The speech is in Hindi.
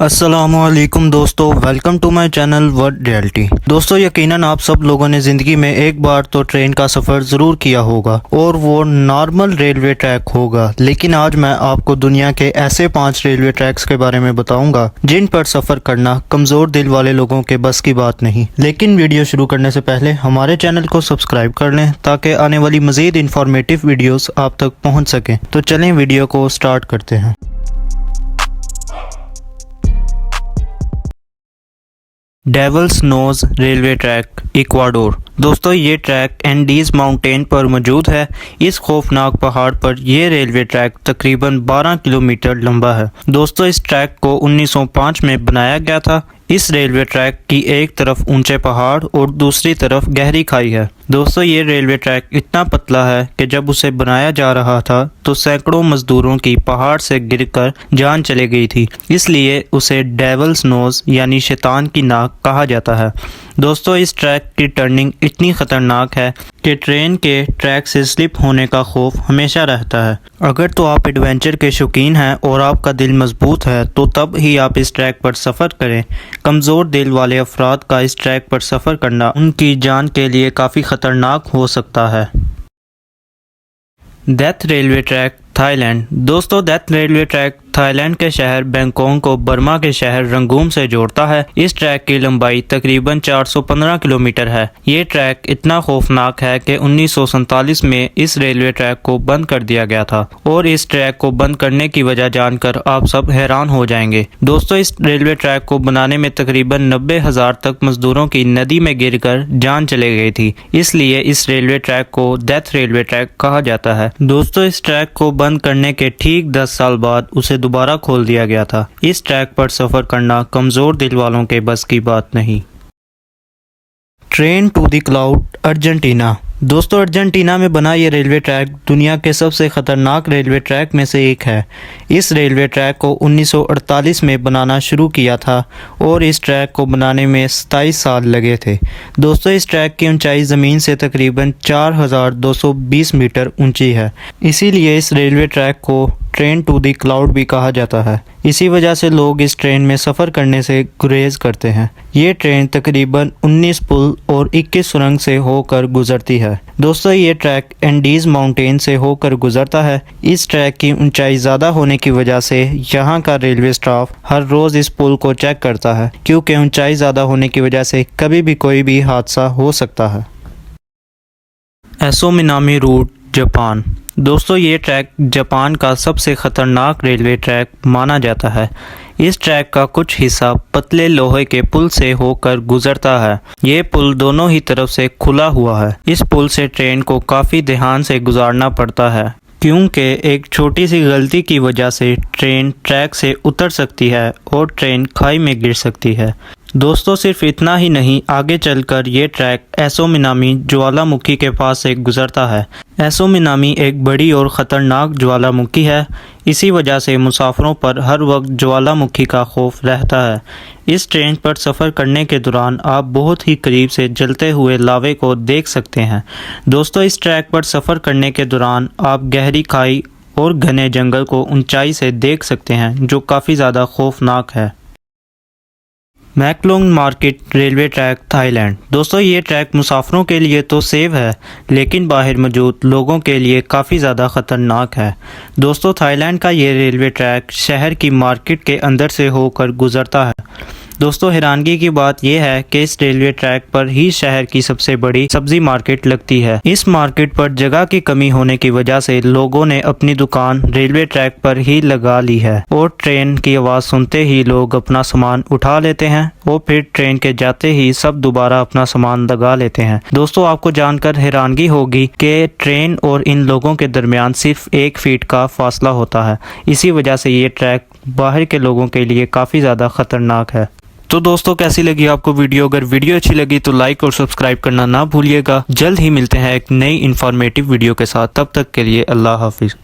अस्सलामुअलैकुम दोस्तों, welcome to my channel word reality. दोस्तों, यकीनन आप सब लोगों ने ज़िंदगी में एक बार तो ट्रेन का सफ़र ज़रूर किया होगा और वो नॉर्मल रेलवे ट्रैक होगा। लेकिन आज मैं आपको दुनिया के ऐसे 5 रेलवे ट्रैक्स के बारे में बताऊंगा जिन पर सफ़र करना कमज़ोर दिल वाले लोगों के बस की बात नहीं। लेकिन वीडियो शुरू करने से पहले हमारे चैनल को सब्सक्राइब कर लें ताकि आने वाली मज़ीद इन्फॉर्मेटिव वीडियोज़ आप तक पहुँच सकें। तो चलें वीडियो को स्टार्ट करते हैं। Devil's Nose railway track, Ecuador. दोस्तों, ये ट्रैक एंडीज माउंटेन पर मौजूद है। इस खौफनाक पहाड़ पर यह रेलवे ट्रैक तकरीबन 12 किलोमीटर लंबा है। दोस्तों, इस ट्रैक को 1905 में बनाया गया था। इस रेलवे ट्रैक की एक तरफ ऊंचे पहाड़ और दूसरी तरफ गहरी खाई है। दोस्तों, ये रेलवे ट्रैक इतना पतला है कि जब उसे बनाया जा रहा था तो सैकड़ों मजदूरों की पहाड़ से गिरकर जान चली गई थी। इसलिए उसे डेविल्स नोज यानी शैतान की नाक कहा जाता है। दोस्तों, इस ट्रैक की टर्निंग इतनी खतरनाक है कि ट्रेन के ट्रैक से स्लिप होने का खौफ हमेशा रहता है। अगर तो आप एडवेंचर के शौकीन हैं और आपका दिल मजबूत है तो तब ही आप इस ट्रैक पर सफ़र करें। कमज़ोर दिल वाले अफराद का इस ट्रैक पर सफ़र करना उनकी जान के लिए काफ़ी ख़तरनाक हो सकता है। Death railway track, Thailand. दोस्तों, डेथ रेलवे ट्रैक थाईलैंड के शहर बैंकॉक को बर्मा के शहर रंगून से जोड़ता है। इस ट्रैक की लंबाई तकरीबन 415 किलोमीटर है। ये ट्रैक इतना खौफनाक है कि 1947 में इस रेलवे ट्रैक को बंद कर दिया गया था और इस ट्रैक को बंद करने की वजह जानकर आप सब हैरान हो जाएंगे। दोस्तों, इस रेलवे ट्रैक को बनाने में तकरीबन 90,000 तक मजदूरों की नदी में गिरकर जान चली गई थी। इसलिए इस रेलवे ट्रैक को डेथ रेलवे ट्रैक कहा जाता है। दोस्तों, इस ट्रैक को बंद करने के ठीक 10 साल बाद उसे दोबारा खोल दिया गया था। इस ट्रैक पर सफर करना कमजोर दिल वालों के बस की बात नहीं। Train to the cloud, Argentina. दोस्तों, अर्जेंटीना में बना ये रेलवे ट्रैक दुनिया के सबसे ख़तरनाक रेलवे ट्रैक में से एक है। इस रेलवे ट्रैक को 1948 में बनाना शुरू किया था और इस ट्रैक को बनाने में 27 साल लगे थे। दोस्तों, इस ट्रैक की ऊंचाई ज़मीन से तकरीबन 4220 मीटर ऊंची है। इसीलिए इस रेलवे ट्रैक को ट्रेन टू द क्लाउड भी कहा जाता है। इसी वजह से लोग इस ट्रेन में सफ़र करने से गुरेज करते हैं। ये ट्रेन तकरीबन 19 पुल और 21 सुरंग से होकर गुजरती है। दोस्तों, ये ट्रैक एंडीज माउंटेन से होकर गुजरता है। इस ट्रैक की ऊंचाई ज़्यादा होने की वजह से यहाँ का रेलवे स्टाफ हर रोज़ इस पुल को चेक करता है, क्योंकि ऊंचाई ज़्यादा होने की वजह से कभी भी कोई भी हादसा हो सकता है। एसो मिनामी रूट, जापान। दोस्तों, ये ट्रैक जापान का सबसे ख़तरनाक रेलवे ट्रैक माना जाता है। इस ट्रैक का कुछ हिस्सा पतले लोहे के पुल से होकर गुजरता है। ये पुल दोनों ही तरफ से खुला हुआ है। इस पुल से ट्रेन को काफ़ी ध्यान से गुजारना पड़ता है, क्योंकि एक छोटी सी गलती की वजह से ट्रेन ट्रैक से उतर सकती है और ट्रेन खाई में गिर सकती है। दोस्तों, सिर्फ इतना ही नहीं, आगे चलकर ये ट्रैक एसो मिनामी ज्वालामुखी के पास से गुजरता है। एसो मिनामी एक बड़ी और ख़तरनाक ज्वालामुखी है। इसी वजह से मुसाफिरों पर हर वक्त ज्वालामुखी का खौफ रहता है। इस ट्रेन पर सफ़र करने के दौरान आप बहुत ही करीब से जलते हुए लावे को देख सकते हैं। दोस्तों, इस ट्रैक पर सफ़र करने के दौरान आप गहरी खाई और घने जंगल को ऊंचाई से देख सकते हैं, जो काफ़ी ज़्यादा खौफनाक है। मैकलोंग मार्केट रेलवे ट्रैक, थाईलैंड। दोस्तों, ये ट्रैक मुसाफिरों के लिए तो सेफ है, लेकिन बाहर मौजूद लोगों के लिए काफ़ी ज़्यादा ख़तरनाक है। दोस्तों, थाईलैंड का ये रेलवे ट्रैक शहर की मार्केट के अंदर से होकर गुजरता है। दोस्तों, हैरानगी की बात यह है कि इस रेलवे ट्रैक पर ही शहर की सबसे बड़ी सब्जी मार्केट लगती है। इस मार्केट पर जगह की कमी होने की वजह से लोगों ने अपनी दुकान रेलवे ट्रैक पर ही लगा ली है और ट्रेन की आवाज़ सुनते ही लोग अपना सामान उठा लेते हैं और फिर ट्रेन के जाते ही सब दोबारा अपना सामान लगा लेते हैं। दोस्तों, आपको जानकर हैरानगी होगी कि ट्रेन और इन लोगों के दरमियान सिर्फ 1 फीट का फासला होता है। इसी वजह से ये ट्रैक बाहर के लोगों के लिए काफ़ी ज़्यादा ख़तरनाक है। तो दोस्तों, कैसी लगी आपको वीडियो? अगर वीडियो अच्छी लगी तो लाइक और सब्सक्राइब करना ना भूलिएगा। जल्द ही मिलते हैं एक नई इन्फॉर्मेटिव वीडियो के साथ। तब तक के लिए अल्लाह हाफिज़।